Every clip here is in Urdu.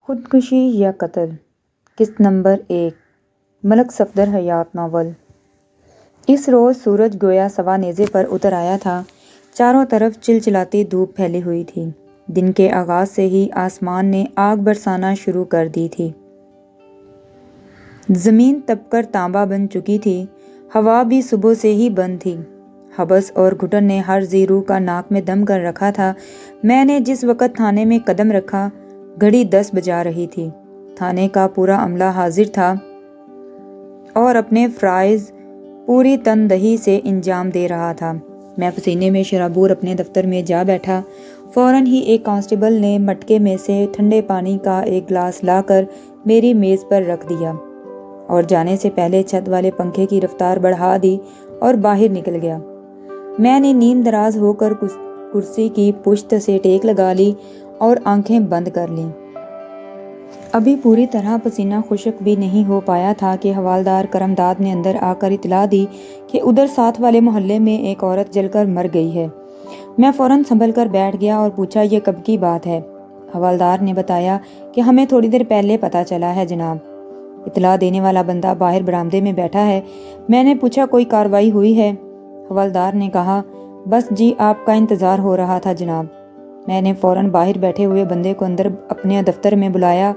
خودکشی یا قتل، قسط نمبر 1، ملک صفدر حیات ناول۔ اس روز سورج گویا سوا نیزے پر اتر آیا تھا۔ چاروں طرف چلچلاتی دھوپ پھیلی ہوئی تھی۔ دن کے آغاز سے ہی آسمان نے آگ برسانا شروع کر دی تھی۔ زمین تپ کر تانبا بن چکی تھی۔ ہوا بھی صبح سے ہی بند تھی۔ حبس اور گھٹن نے ہر ذی روح کا ناک میں دم کر رکھا تھا۔ میں نے جس وقت تھانے میں قدم رکھا، گھڑی 10 بجا رہی تھی۔ تھانے کا پورا عملہ حاضر تھا اور اپنے فرائض پوری تندہی سے انجام دے رہا تھا۔ میں پسینے میں شرابور اپنے دفتر میں جا بیٹھا۔ فوراً ہی ایک کانسٹیبل نے مٹکے میں سے ٹھنڈے پانی کا ایک گلاس لا کر میری میز پر رکھ دیا اور جانے سے پہلے چھت والے پنکھے کی رفتار بڑھا دی اور باہر نکل گیا۔ میں نے نیم دراز ہو کر کرسی کی پشت سے ٹیک لگا لی اور آنکھیں بند کر لیں۔ ابھی پوری طرح پسینہ خشک بھی نہیں ہو پایا تھا کہ حوالدار کرمداد نے اندر آ کر اطلاع دی کہ ادھر ساتھ والے محلے میں ایک عورت جل کر مر گئی ہے۔ میں فوراً سنبھل کر بیٹھ گیا اور پوچھا، یہ کب کی بات ہے؟ حوالدار نے بتایا کہ ہمیں تھوڑی دیر پہلے پتہ چلا ہے جناب۔ اطلاع دینے والا بندہ باہر برآمدے میں بیٹھا ہے۔ میں نے پوچھا، کوئی کارروائی ہوئی ہے؟ حوالدار نے کہا، بس جی آپ کا انتظار ہو رہا تھا جناب۔ میں نے فوراً باہر بیٹھے ہوئے بندے کو اندر اپنے دفتر میں بلایا۔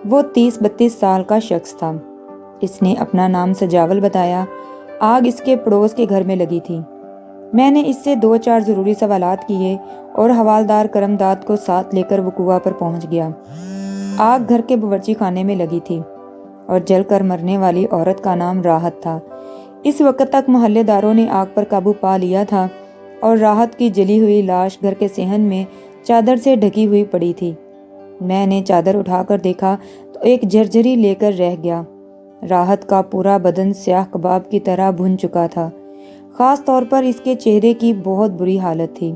وہ 30-32 سال کا شخص تھا۔ اس نے اپنا نام سجاول بتایا۔ آگ اس کے پڑوس کے گھر میں لگی تھی۔ میں نے اس سے 2-4 ضروری سوالات کیے اور حوالدار کرمداد کو ساتھ لے کر وہ کنواں پر پہنچ گیا۔ آگ گھر کے باورچی خانے میں لگی تھی اور جل کر مرنے والی عورت کا نام راحت تھا۔ اس وقت تک محلے داروں نے آگ پر قابو پا لیا تھا اور راحت کی جلی ہوئی لاش گھر کے صحن میں چادر سے ڈھکی ہوئی پڑی تھی۔ میں نے چادر اٹھا کر دیکھا تو ایک جھرجھری لے کر رہ گیا۔ راحت کا پورا بدن سیاہ کباب کی طرح بھن چکا تھا۔ خاص طور پر اس کے چہرے کی بہت بری حالت تھی۔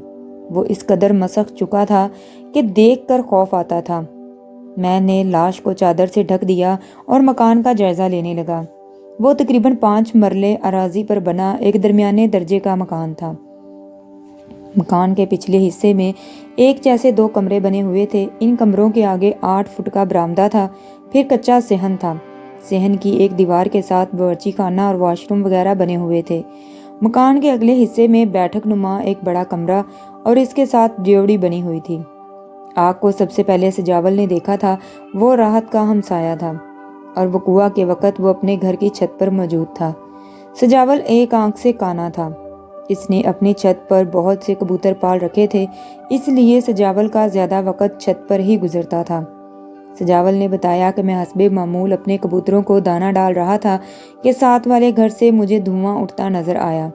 وہ اس قدر مسخ چکا تھا کہ دیکھ کر خوف آتا تھا۔ میں نے لاش کو چادر سے ڈھک دیا اور مکان کا جائزہ لینے لگا۔ وہ تقریباً 5 مرلے اراضی پر بنا ایک درمیانے درجے کا مکان تھا۔ مکان کے پچھلے حصے میں ایک جیسے 2 کمرے بنے ہوئے تھے۔ ان کمروں کے آگے 8 فٹ کا برآمدہ تھا، پھر کچا صحن تھا۔ صحن کی ایک دیوار کے ساتھ باورچی خانہ اور واش روم وغیرہ بنے ہوئے تھے۔ مکان کے اگلے حصے میں بیٹھک نما ایک بڑا کمرہ اور اس کے ساتھ ڈیوڑی بنی ہوئی تھی۔ آگ کو سب سے پہلے سجاول نے دیکھا تھا۔ وہ راحت کا ہمسایہ تھا اور وقوع کے وقت وہ اپنے گھر کی چھت پر موجود تھا۔ سجاول ایک آنکھ سے کانا تھا۔ اس نے اپنی چھت پر بہت سے کبوتر پال رکھے تھے، اس لیے سجاول کا زیادہ وقت چھت پر ہی گزرتا تھا۔ سجاول نے بتایا کہ میں حسب معمول اپنے کبوتروں کو دانہ ڈال رہا تھا کہ ساتھ والے گھر سے مجھے دھواں اٹھتا نظر آیا۔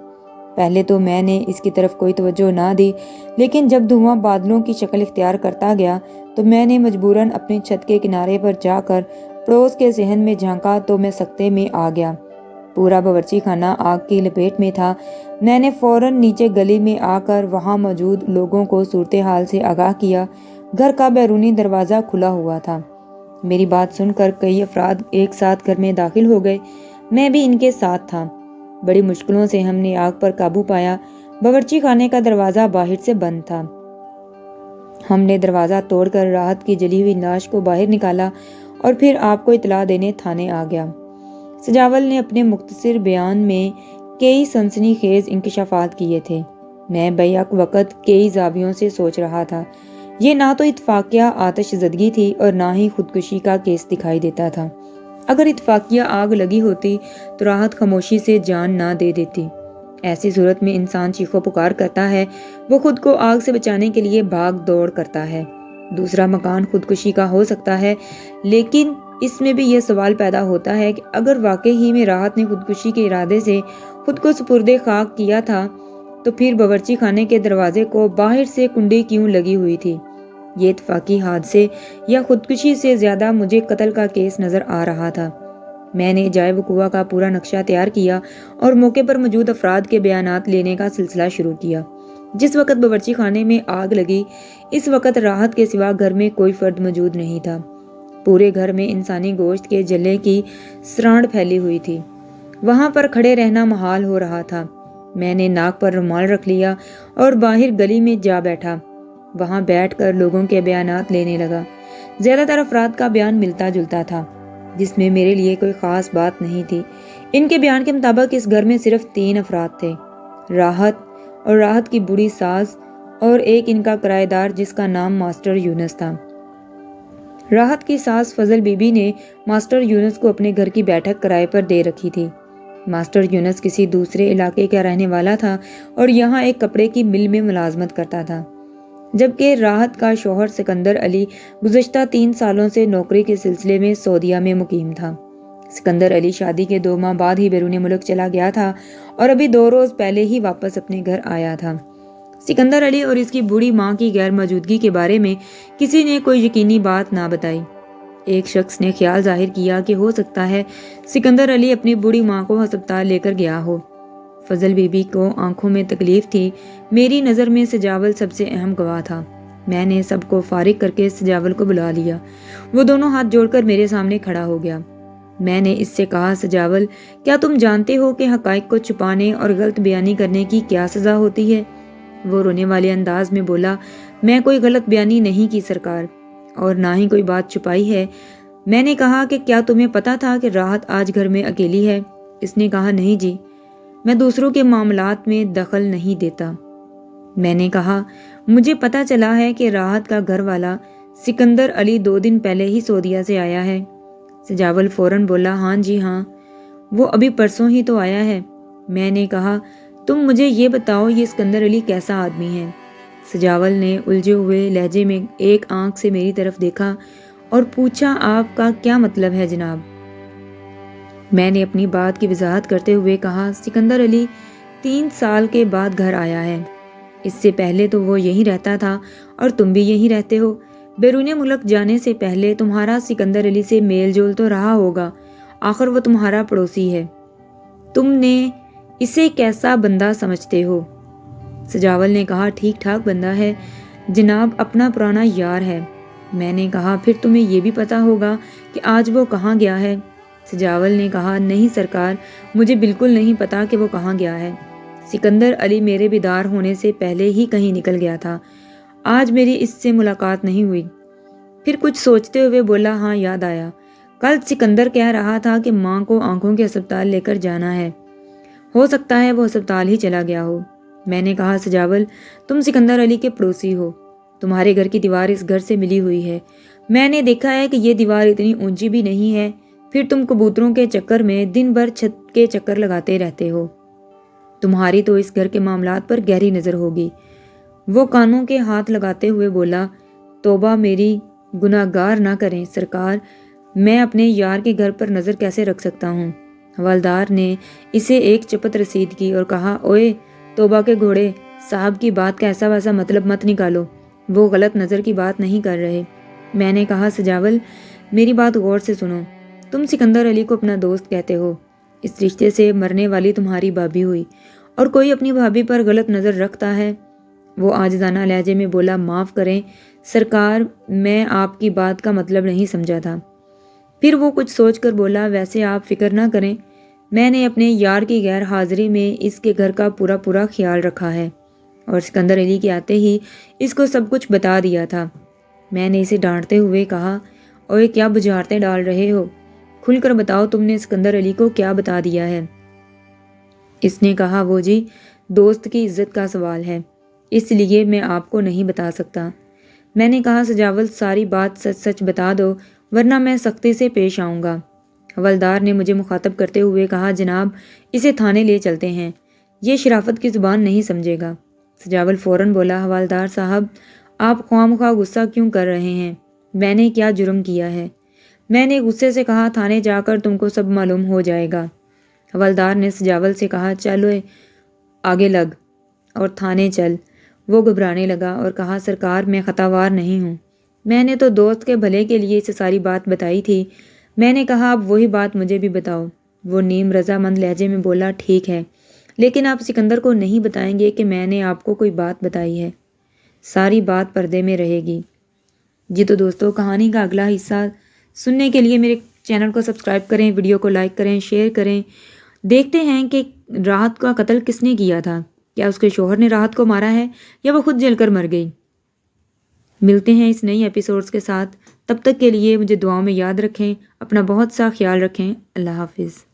پہلے تو میں نے اس کی طرف کوئی توجہ نہ دی، لیکن جب دھواں بادلوں کی شکل اختیار کرتا گیا تو میں نے مجبوراً اپنی چھت کے کنارے پر جا کر پڑوس کے صحن میں جھانکا تو میں سکتے میں آ گیا۔ پورا باورچی خانہ آگ کی لپیٹ میں تھا۔ میں نے فوراً نیچے گلی میں آ کر وہاں موجود لوگوں کو صورتحال سے آگاہ کیا۔ گھر کا بیرونی دروازہ کھلا ہوا تھا۔ میری بات سن کر کئی افراد ایک ساتھ گھر میں داخل ہو گئے۔ میں بھی ان کے ساتھ تھا۔ بڑی مشکلوں سے ہم نے آگ پر قابو پایا۔ باورچی خانے کا دروازہ باہر سے بند تھا۔ ہم نے دروازہ توڑ کر راحت کی جلی ہوئی لاش کو باہر نکالا اور پھر آپ کو اطلاع دینے تھانے آ گیا۔ سجاول نے اپنے مختصر بیان میں کئی سنسنی خیز انکشافات کیے تھے۔ میں بیک وقت کئی زاویوں سے سوچ رہا تھا۔ یہ نہ تو اتفاقیہ آتش زدگی تھی اور نہ ہی خودکشی کا کیس دکھائی دیتا تھا۔ اگر اتفاقیہ آگ لگی ہوتی تو راحت خاموشی سے جان نہ دے دیتی۔ ایسی صورت میں انسان چیخ و پکار کرتا ہے، وہ خود کو آگ سے بچانے کے لیے بھاگ دوڑ کرتا ہے۔ دوسرا مکان خودکشی کا ہو سکتا ہے، لیکن اس میں بھی یہ سوال پیدا ہوتا ہے کہ اگر واقعی ہی میں راحت نے خودکشی کے ارادے سے خود کو سپرد خاک کیا تھا تو پھر باورچی خانے کے دروازے کو باہر سے کنڈی کیوں لگی ہوئی تھی؟ یہ اتفاقی حادثے یا خودکشی سے زیادہ مجھے قتل کا کیس نظر آ رہا تھا۔ میں نے جائے وقوع کا پورا نقشہ تیار کیا اور موقع پر موجود افراد کے بیانات لینے کا سلسلہ شروع کیا۔ جس وقت باورچی خانے میں آگ لگی، اس وقت راحت کے سوا گھر میں کوئی فرد موجود نہیں تھا۔ پورے گھر میں انسانی گوشت کے جلنے کی سرانڈ پھیلی ہوئی تھی۔ وہاں پر کھڑے رہنا محال ہو رہا تھا۔ میں نے ناک پر رومال رکھ لیا اور باہر گلی میں جا بیٹھا۔ وہاں بیٹھ کر لوگوں کے بیانات لینے لگا۔ زیادہ تر افراد کا بیان ملتا جلتا تھا، جس میں میرے لیے کوئی خاص بات نہیں تھی۔ ان کے بیان کے مطابق اس گھر میں صرف 3 افراد تھے، راحت اور راحت کی بوڑھی ساس اور ایک ان کا کرایہ دار جس کا نام ماسٹر یونس تھا۔ راحت کی ساس فضل بی بی نے ماسٹر یونس کو اپنے گھر کی بیٹھک کرائے پر دے رکھی تھی۔ ماسٹر یونس کسی دوسرے علاقے کا رہنے والا تھا اور یہاں ایک کپڑے کی مل میں ملازمت کرتا تھا، جبکہ راحت کا شوہر سکندر علی گزشتہ 3 سالوں سے نوکری کے سلسلے میں سعودیہ میں مقیم تھا۔ سکندر علی شادی کے 2 ماہ بعد ہی بیرون ملک چلا گیا تھا اور ابھی 2 روز پہلے ہی واپس اپنے گھر آیا تھا۔ سکندر علی اور اس کی بوڑھی ماں کی غیر موجودگی کے بارے میں کسی نے کوئی یقینی بات نہ بتائی۔ ایک شخص نے خیال ظاہر کیا کہ ہو سکتا ہے سکندر علی اپنی بوڑھی ماں کو ہسپتال لے کر گیا ہو۔ فضل بی بی کو آنکھوں میں تکلیف تھی۔ میری نظر میں سجاول سب سے اہم گواہ تھا۔ میں نے سب کو فارغ کر کے سجاول کو بلا لیا۔ وہ دونوں ہاتھ جوڑ کر میرے سامنے کھڑا ہو گیا۔ میں نے اس سے کہا، سجاول، کیا تم جانتے ہو کہ حقائق کو چھپانے اور غلط بیانی کرنے کی کیا سزا ہوتی ہے؟ وہ رونے والے انداز میں بولا، میں کوئی غلط بیانی نہیں کی سرکار، اور نہ ہی کوئی بات چھپائی ہے۔ میں نے کہا کہ کیا تمہیں پتا تھا کہ راحت آج گھر میں اکیلی ہے؟ اس نے کہا، نہیں جی، میں دوسروں کے معاملات میں دخل نہیں دیتا۔ میں نے کہا، مجھے پتا چلا ہے کہ راحت کا گھر والا سکندر علی 2 دن پہلے ہی سعودیہ سے آیا ہے۔ سجاول فوراً بولا، ہاں جی ہاں، وہ ابھی پرسوں ہی تو آیا ہے۔ میں نے کہا، تم مجھے یہ بتاؤ یہ سکندر علی کیسا آدمی ہے؟ سجاول نے الجھے ہوئے لہجے میں ایک آنکھ سے میری طرف دیکھا اور پوچھا، آپ کا کیا مطلب ہے جناب؟ میں نے اپنی بات کی وضاحت کرتے ہوئے کہا، سکندر علی 3 سال کے بعد گھر آیا ہے۔ اس سے پہلے تو وہ یہیں رہتا تھا اور تم بھی یہیں رہتے ہو۔ بیرون ملک جانے سے پہلے تمہارا سکندر علی سے میل جول تو رہا ہوگا، آخر وہ تمہارا پڑوسی ہے۔ تم نے اسے کیسا بندہ سمجھتے ہو؟ سجاول نے کہا، ٹھیک ٹھاک بندہ ہے جناب، اپنا پرانا یار ہے۔ میں نے کہا، پھر تمہیں یہ بھی پتا ہوگا کہ آج وہ کہاں گیا ہے؟ سجاول نے کہا، نہیں سرکار، مجھے بالکل نہیں پتا کہ وہ کہاں گیا ہے۔ سکندر علی میرے بیدار ہونے سے پہلے ہی کہیں نکل گیا تھا۔ آج میری اس سے ملاقات نہیں ہوئی۔ پھر کچھ سوچتے ہوئے بولا، ہاں یاد آیا، کل سکندر کہہ رہا تھا کہ ماں کو آنکھوں کے ہسپتال لے کر جانا ہے، ہو سکتا ہے وہ ہسپتال ہی چلا گیا ہو۔ میں نے کہا، سجاول، تم سکندر علی کے پڑوسی ہو، تمہارے گھر کی دیوار اس گھر سے ملی ہوئی ہے، میں نے دیکھا ہے کہ یہ دیوار اتنی اونچی بھی نہیں ہے، پھر تم کبوتروں کے چکر میں دن بھر چھت کے چکر لگاتے رہتے ہو، تمہاری تو اس گھر کے معاملات پر گہری نظر ہوگی۔ وہ کانوں کے ہاتھ لگاتے ہوئے بولا، توبہ میری، گناہگار نہ کریں سرکار، میں اپنے یار کے گھر پر نظر کیسے رکھ سکتا ہوں؟ حوالدار نے اسے ایک چپت رسید کی اور کہا، اوئے توبہ کے گھوڑے، صاحب کی بات کا ایسا ویسا مطلب مت نکالو، وہ غلط نظر کی بات نہیں کر رہے۔ میں نے کہا، سجاول، میری بات غور سے سنو، تم سکندر علی کو اپنا دوست کہتے ہو، اس رشتے سے مرنے والی تمہاری بھابھی ہوئی، اور کوئی اپنی بھابھی پر غلط نظر رکھتا ہے؟ وہ عاجزانہ لہجے میں بولا، معاف کریں سرکار، میں آپ کی بات کا مطلب نہیں سمجھا تھا۔ پھر وہ کچھ سوچ کر بولا، ویسے آپ فکر نہ کریں، میں نے اپنے یار کی غیر حاضری میں اس کے گھر کا پورا خیال رکھا ہے، اور سکندر علی کے آتے ہی اس کو سب کچھ بتا دیا تھا۔ میں نے اسے ڈانٹتے ہوئے کہا، اوئے کیا بجھارتیں ڈال رہے ہو، کھل کر بتاؤ تم نے سکندر علی کو کیا بتا دیا ہے؟ اس نے کہا، وہ جی، دوست کی عزت کا سوال ہے، اس لیے میں آپ کو نہیں بتا سکتا۔ میں نے کہا، سجاول، ساری بات سچ سچ بتا دو ورنہ میں سختی سے پیش آؤں گا۔ حوالدار نے مجھے مخاطب کرتے ہوئے کہا، جناب اسے تھانے لے چلتے ہیں، یہ شرافت کی زبان نہیں سمجھے گا۔ سجاول فوراً بولا، حوالدار صاحب، آپ خواہ مخواہ غصہ کیوں کر رہے ہیں؟ میں نے کیا جرم کیا ہے؟ میں نے غصے سے کہا، تھانے جا کر تم کو سب معلوم ہو جائے گا۔ حوالدار نے سجاول سے کہا، چلو آگے لگ اور تھانے چل۔ وہ گھبرانے لگا اور کہا، سرکار میں خطاوار نہیں ہوں، میں نے تو دوست کے بھلے کے لیے اسے ساری بات بتائی تھی۔ میں نے کہا، اب وہی بات مجھے بھی بتاؤ۔ وہ نیم رضامند لہجے میں بولا، ٹھیک ہے، لیکن آپ سکندر کو نہیں بتائیں گے کہ میں نے آپ کو کوئی بات بتائی ہے، ساری بات پردے میں رہے گی۔ جی تو دوستو، کہانی کا اگلا حصہ سننے کے لیے میرے چینل کو سبسکرائب کریں، ویڈیو کو لائک کریں، شیئر کریں۔ دیکھتے ہیں کہ راحت کا قتل کس نے کیا تھا، کیا اس کے شوہر نے راحت کو مارا ہے یا وہ خود جل کر مر گئی؟ ملتے ہیں اس نئی ایپیسوڈز کے ساتھ، تب تک کے لیے مجھے دعاؤں میں یاد رکھیں، اپنا بہت سا خیال رکھیں۔ اللہ حافظ۔